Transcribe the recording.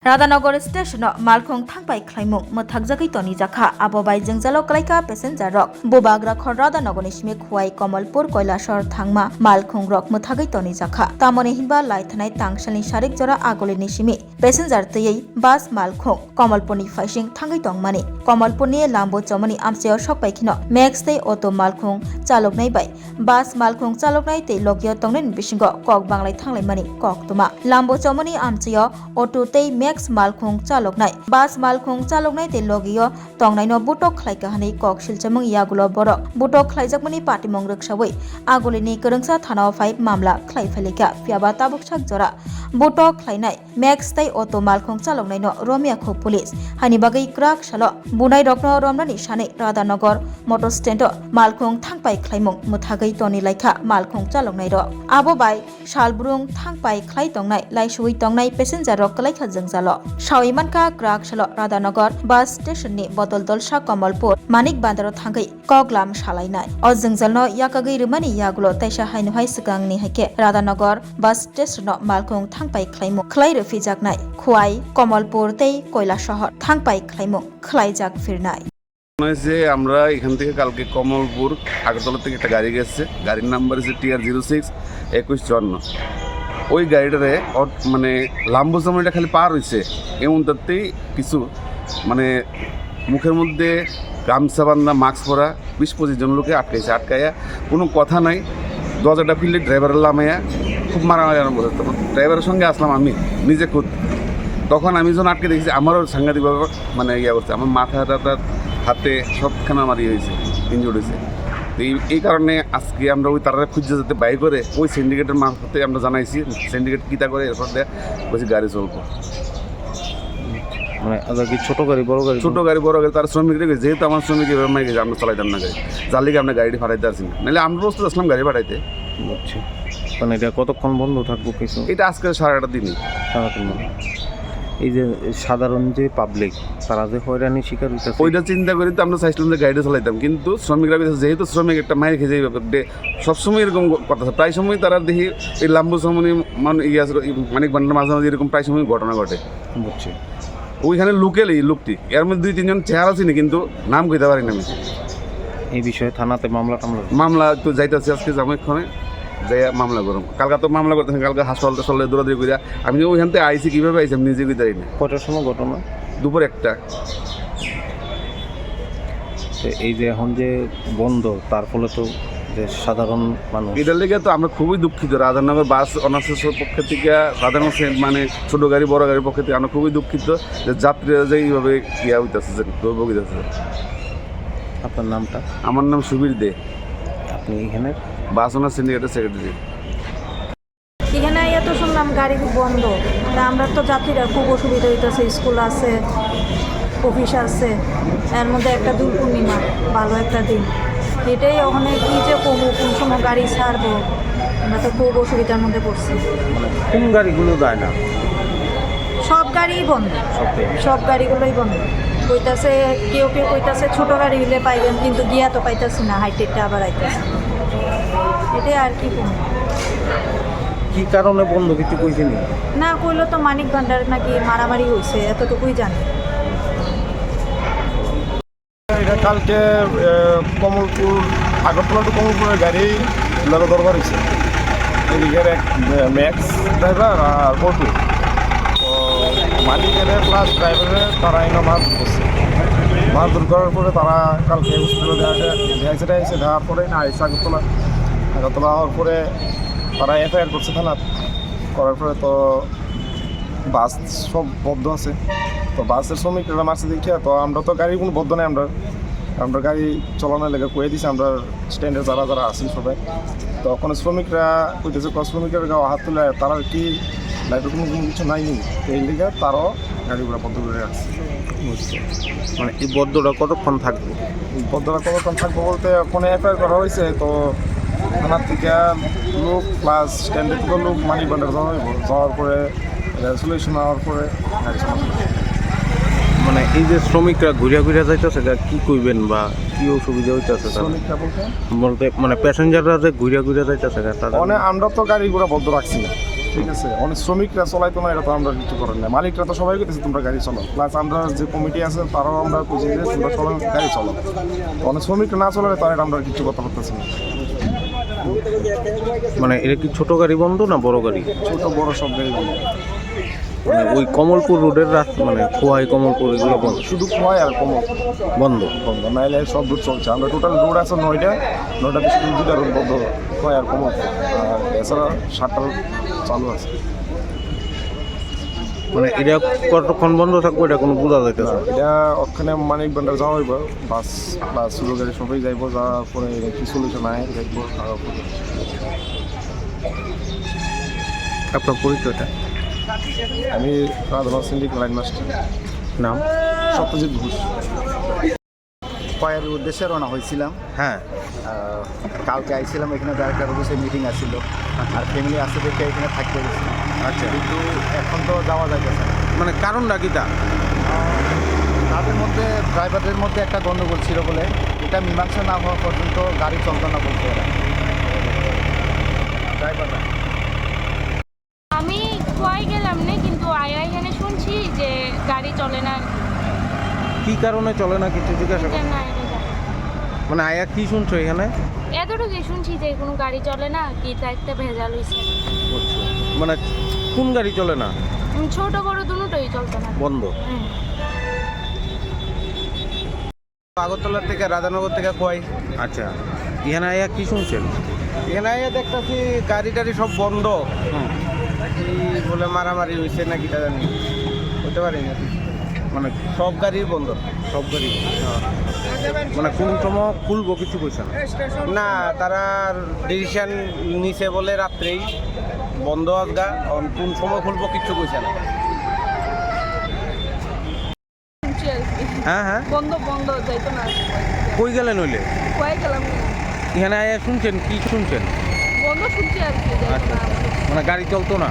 Radhanagar station malkhong thangpai khlaimung mothakjagai toni jakha abobai jengjalo klaika passenger rok bobagra khor Radhanagar ni sime khwai Kamalpur Koilashor thangma malkhong rok mothagai toni jakha tamone hinba laithanai tangsalni sarik jora agole ni sime passenger tei bus malkhong Kamalpur ni faising thangai tongmani Kamalpur ni lambo chomani amseo sokpai khino max tei auto malkhong chaloknai bai bus malkhong chaloknai tei logyo tongnai bisingo kok banglai thanglai mani kok tuma lambo chomani amseo auto tei max malkhong chaloknai bus malkhong chaloknai te logiyo tongnai no butok khlaika hani kok silchamung yagulo boro butok khlaijakmani patimong rwksawai agolini korongsa thana 5 mamla khlai phailika piaba tabuk sak jora butok khlainai max tai auto malkhong chaloknai no romia kho police hani bagai krak salo bunai rokno romnani sane Radhanagar motor stand malkhong thangpai khlaimung muthagai toni laikha malkhong chaloknai ro abo bai salbrung thangpai khlai tongnai laisui tongnai passenger rok kalaikha jeng Shawimanka Krak Shalo Radhanagar bus station ni Botol Dolsha Kamalpur Manik Bandaro Thangai Koglam Shalainai O Jengjalno Yakagai Rumani Yagulo Taisha Hainuhai Sikang ni Hake Radhanagar bus station no Malkhong Thangpai Khlaimu Khlai Rufi Jaknai Khwai Kamalpur tei Koilashor Thangpai Khlaimu Khlai Jak Firnai যে আমরা এখান থেকে কালকে কমলপুর আগরতলা থেকে একটা গাড়ি গেছে গাড়ির নাম্বার হচ্ছে TR06 2154 ওই গাড়িটারে মানে লাম্বো জামাইটা খালি পার হয়েছে এমন তাতেই কিছু মানে মুখের মধ্যে গামছা বান্ধা মাস্ক পরা 20-25 জন লোকে আটকাইছে আটকাইয়া কোনো কথা নাই দরজাটা খুললে ড্রাইভারের লামাইয়া খুব মারামারি আরম্ভ করতে ড্রাইভারের সঙ্গে আসলাম আমি নিজে খুদ তখন আমি যখন আটকে দেখেছি আমারও সাংঘাতিকভাবে মানে ইয়া করছে আমার মাথাটা হাতে সবখানে আমার ইয়ে হয়েছে ইনজুর্ড হয়েছে তো এই কারণে আজকে আমরা ওই তারা খুঁজে যেতে বাই করে ওই সিন্ডিকেটের মারফতে আমরা জানাইছি সিন্ডিকেট কীটা করে এরপর দিয়ে বলছি গাড়ি চলবো মানে কি ছোটো গাড়ি বড় গাড়ি তার শ্রমিক রেখে যেহেতু আমার শ্রমিক এবার মাই গেছে আমরা চালাইতাম না গাড়ি যার লিগে আমরা গাড়িটি ফাটাইতে আসছি না নাহলে আমরা প্রস্তুত আসলাম গাড়ি ফাটাইতে বুঝছি মানে এটা কতক্ষণ বন্ধ থাকবো কিছু এটা আজকে সারাটা দিনই সারাদিন এই যে সাধারণ যে পাবলিক তারা যে হয়রানি শিকার হইতেছে ওইটা চিন্তা করি তো আমরা চাইছিলাম যে গাড়িটা চালাইতাম কিন্তু শ্রমিকরা যেহেতু শ্রমিক একটা মায়ের খেয়ে যাই ব্যাপার সবসময় এরকম কথা প্রায় সময় তারা দেখি এই লাম্বু সমনি মানিক বান্ডার মাঝে মাঝে এরকম প্রায় সময় ঘটনা ঘটে বুঝছি ওইখানে লোকেল এই লোকটি এর মধ্যে 2-3 জন চেহারা চিনি কিন্তু নাম কইতে পারি না আমি এই বিষয়ে থানাতে মামলা তো যাইতেছি আজকে জামাইক্ষণে যাই মামলা করুন কালকে তো মামলা করতে কালকে হাসপাতাল চলে দৌড়াদৌড়ি করিয়া আমি ওইখান থেকে আইসি কীভাবে আইসি আমি নিজে কইতে পারি না কটার সময় ঘটনা দুপুর 1টা এই যে এখন যে বন্ধ তার ফলে তো যে সাধারণ মানুষ এটার লেগে তো আমরা খুবই দুঃখিত রাধানগর বাস অনার্সের পক্ষ থেকে রাধানগর মানে ছোটো গাড়ি বড় গাড়ির পক্ষ থেকে আমরা খুবই দুঃখিত যে যাত্রীরা যে এইভাবে ইয়া হইতেছে যে দুর্ভোগ হইতেছে। আপনার নামটা? আমার নাম সুবীর দে। আপনি এখানে বাস অনার্স সিন্ডিকেটের সেক্রেটারি। এখানে এত শুনলাম গাড়ি বন্ধ তা আমরা তো যাত্রীরা খুব অসুবিধা হইতেছে স্কুল আছে অফিস আছে এর মধ্যে একটা দোল পূর্ণিমা ভালো একটা দিন এটাই ওখানে কি যে কমু কোন সময় গাড়ি ছাড়বো আমরা তো খুব অসুবিধার মধ্যে পড়ছি কোন গাড়িগুলো যায় না সব গাড়িই বন্ধ সব গাড়িগুলোই বন্ধ কইতাছে কেউ কইতাছে ছোটো গাড়ি হইলে পাইবেন কিন্তু গিয়া তো পাইতাছি না হাইটেডটা আবার আইতেছে এটাই আর কি কমু কি কারণে বন্ধ কিছু কইছে না কইলো তো মানিক ভান্ডার নাকি মারামারি হয়েছে এতটুকুই জানি এটা কালকে কমলপুর আগরতলা টু কমলপুরের গাড়ি লাগা দরকার হয়েছে এদিকের এক ম্যাক্স ড্রাইভার আর বটু তো মালিকের প্লাস ড্রাইভারের তারা এনে মারধর করছে মারধর করার পরে তারা কালকে হসপিটালে অ্যাক্সিডেন্ট দেওয়ার পরে না আইসে আগরতলা হওয়ার পরে তারা এফআইআর করছে থানা করার পরে তো বাস সব বদ্ধ আছে তো বাসের শ্রমিকরা মারছে দেখিয়া তো আমরা তো গাড়ি কোনো বদ্ধ নেই আমরা গাড়ি চালানোর লেগে কয়ে দিছি আমরা স্ট্যান্ডে যারা আছি সবাই তো ওখানে শ্রমিকরা কইতেছে শ্রমিকের গাও হাত তুলে তারা কি লাইফে কোনো কিছু নাইনি এই লেগে তারাও গাড়িগুলো বদ্ধ করে রাখছে মানে এই বদ্ধটা কতক্ষণ থাকবে বলতে ওখানে এফআইআর করা হয়েছে তো থানার থেকে লোক প্লাস স্ট্যান্ডের থেকে লোক মানি বান্ডার যাওয়ার পরে রেজুলেশন হওয়ার পরে গাড়ি মানে এই যে শ্রমিকরা ঘুরিয়া যাইতেছে কি কইবেন বা কি অসুবিধা হইতেছে শ্রমিকরা বলতে মানে প্যাসেঞ্জাররা যে ঘুরিয়া যাইতেছে মানে আমরা তো গাড়িগুলো বন্ধ রাখছি না ঠিক আছে, অনেক শ্রমিকরা চলাইতো না, এটা তো আমরা কিছু করার নাই। মালিকরা তো সবাই করতেছে তোমরা গাড়ি চালাও, প্লাস আমরা যে কমিটি আছে তারাও আমরা বুঝি যে তোমরা সবাই গাড়ি চালাও। অনেক শ্রমিকরা না চলালে তারা আমরা কিছু কথা বলতেছি না। মানে এটা কি ছোট গাড়ি বন্ধ না বড় গাড়ি? ছোট বড় সব গাড়ি বন্ধ। মানে ওই কমলপুর রোডের রাস্তা মানে খোয়াই কমলপুর এগুলো বন্ধ শুধু খোয়াই আর কমল বন্ধ। বন্ধ, নাইলে সব রুট চলছে। আমরা টোটাল রোড আছে 9টাতে শুধু 2টা রোড বন্ধ, খোয়াই আর কমল। আর এছাড়া 7টা রোড চালু আছে। মানে এটা কতক্ষণ বন্ধ থাকবে এটা কোনো বোঝা যাইতেছে না। এটা ওখানে মানিক বান্ডার যাওয়া হইব, বাস বা সুলো গাড়ি সবাই যাইব, যাওয়ার পরে কি সলিউশন আয় দেখবো। আপনার পরিচয়টা? আমি রাধানাথ সিন্ডিক লাইন মাস্টার, নাম? সত্যজিৎ ঘোষ। খোয়াইয়ের উদ্দেশ্যে রওনা হয়েছিলাম। হ্যাঁ। কালকে আইছিলাম, এখানে ডাইরেক্টর অফিসে মিটিং আসছিল, আর ফ্যামিলি আসতে দেখে এখানে থাকতে গেছি। আচ্ছা, কিন্তু এখন তো যাওয়া যাইতেছে না। মানে কারণটা কি তা? তাদের মধ্যে ড্রাইভারদের মধ্যে একটা গণ্ডগোল ছিল বলে, এটা মীমাংসা না হওয়া পর্যন্ত গাড়ি চলতো না বলতে এরা ড্রাইভাররা। আমি খোয়াই গেলাম না, কিন্তু এখানে শুনছি যে গাড়ি চলে না। কি কারণে চলে না কিছু জিজ্ঞাসা এটা করো। না, এটা না। মানে আয়া কি শুনছো এখানে? এতটুকুই শুনছি যে কোনো গাড়ি চলে না, কি তা একটা ভেজাল হয়েছে। মানে কোন গাড়ি চলে না? ছোট বড় দুটোই চলতো না। বন্ধ। হ্যাঁ। আগরতলা থেকে রাধানগর থেকে খোয়াই। আচ্ছা, এখানে আয়া কি শুনছেন? এখানে আইয়া দেখতেছি গাড়ি টাড়ি সব বন্ধ। কি বলে মারামারি হয়েছে নাকি তা জানি, হতে পারি না। মানে সব গাড়ি বন্ধ। সব গাড়ি মানে কোন সময় খুলবো কিছু কইছে না? না, তারা ডিসিশন নিছে বলে রাত্রেই বন্ধ আজগা, কোন সময় খুলবো কিচ্ছু কইছে না। শুনছি আর কি। হ্যাঁ হ্যাঁ, বন্ধ বন্ধ যাইতো না। কই গেলেন হইলে? খোয়াই গেলাম না। এখানে আয়া শুনছেন কি শুনছেন? বন্ধ শুনছি আর কি, যাইতো আচ্ছা, না। মানে গাড়ি চলতো না।